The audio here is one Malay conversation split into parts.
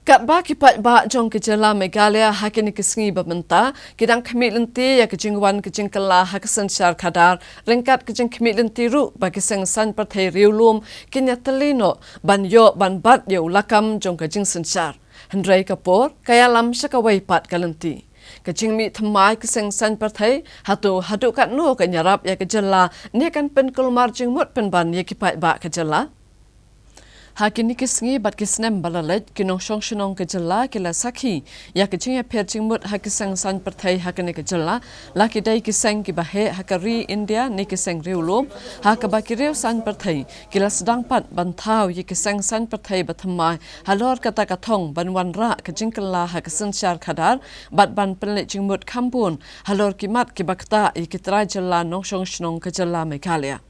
Kat ba kipat ba jong kejala Megalia hakini kesengi bamenta kidang kemit lenti ya kejingwan kejingkala hakasensyar kadar ringkat kejing kemit lenti ru bagi seng san Pyrthei riulum kinya telino ban yo ban bat yo lakam jong kejing sensyar Hendrai kapor kaya lam syakawai pat kalenti kejing mi thamai keseng san Pyrthei hatu hadu kat no kanyarap ya kejala ni kan pen kulmar jing mut pen ban ya kipat ba kejala Hakini kesengi bat kisnem balalet kinong shong shenong kejala kila sakhi ya kejing ya perjing mut hakiseng san Pyrthei hakini kejala laki dai kiseng kibahe hakari India ni kiseng riulum hakabakiriu san Pyrthei kila sedang pat ban Thaw ya kiseng san Pyrthei bathamai halor kata katong ban wanra kejing kala hakisen syar kadar bat ban penlit jing mut kampun halor kimat kibakta ya kitra jala nong shong shenong kejala Meghalaya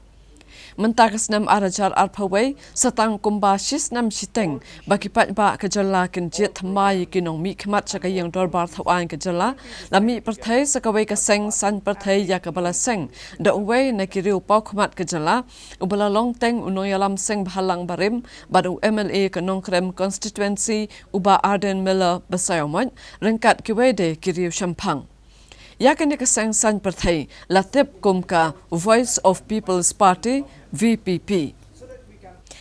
Mentakas nam arajar arpawai setang kumbasis nam siteng bagi pat ba kejala kenjit thamai kinong mi khmat sakayang dorbar thawan kejala lami Pyrthei sakawai ka Seng san Pyrthei ya kabala Seng da uwei na kiriu pau khmat kejala ubala long teng unoyalam Seng bahalang barim badu MLA kanong krem constituency uba Ardent Miller basayomot rengkat kiwede kiriu Shampang Yakini keseng san Pyrthei latip kumka Voice of People's Party VPP.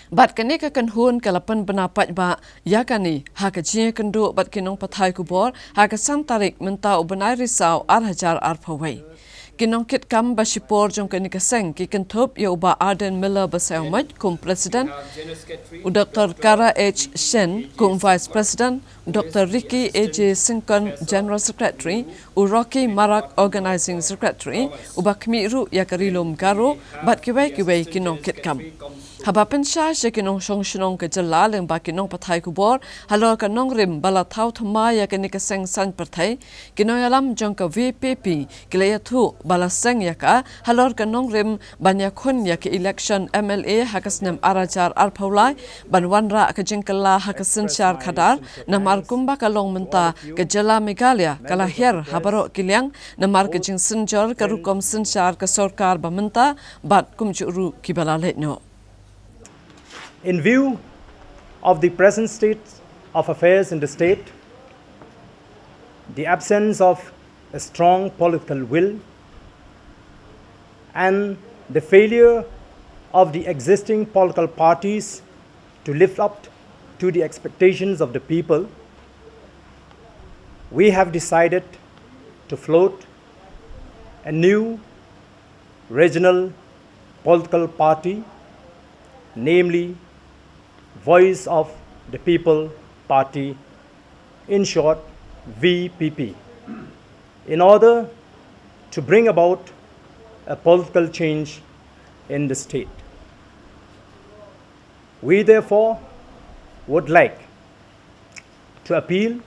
Bat kani ka kanhun kalapan benapat ba yakani hakajie kendu bat kinong pathai kubor hakasan tarik menta ubenai risau arhajar arpawai. Kinong kit kam basipor jong kani keseng ki kentup ya uba Ardent Miller basayomot kum Presiden Dr. Kara H. Shen kum Vice President Dr. Ricky A.J. Sinkon General Secretary Rocky Marak Organizing Secretary uba kemiru ya karilum garo bat kiwai kinong kit kam. Haba pensya se kinong shong shenong ke jala leng ba kinong pathai kubor halor kanong rim bala Thaw thama ya kani keseng san Pyrthei kinong alam jong ka VPP kilaya thu bala Seng ya ka halor kanong rim banya khun ya ke election MLA hakasnem arajar arpaulai ban wanra ka jingkala hakasin syar khadar namar kumba kalong menta ke jala Meghalaya kalahir habaro kilyang namar ke jing sinjor karukom sinsyar ka sarkar bamenta bat kumjuru kibala letno In view of the present state of affairs in the state, the absence of a strong political will, and the failure of the existing political parties to live up to the expectations of the people, we have decided to float a new regional political party, namely Voice of the People Party, in short VPP, in order to bring about a political change in the state. We therefore would like to appeal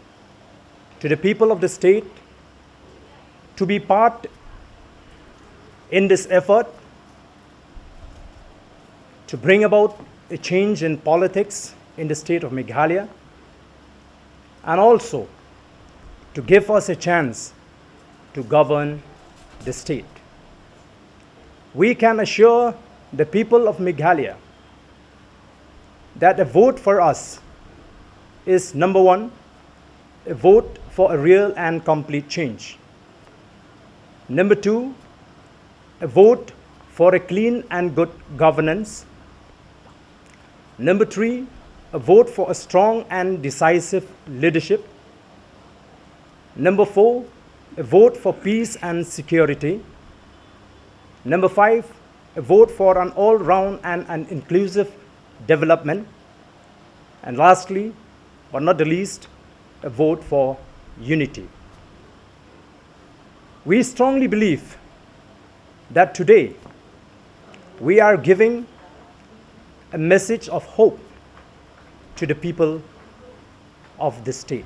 to the people of the state to be part in this effort to bring about a change in politics in the state of Meghalaya, and also to give us a chance to govern the state. We can assure the people of Meghalaya that a vote for us is, number one, a vote for a real and complete change. Number two, a vote for a clean and good governance. Number three, a vote for a strong and decisive leadership. Number four, a vote for peace and security. Number five, a vote for an all-round and an inclusive development. And lastly, but not the least, a vote for unity. We strongly believe that today we are giving a message of hope to the people of the state.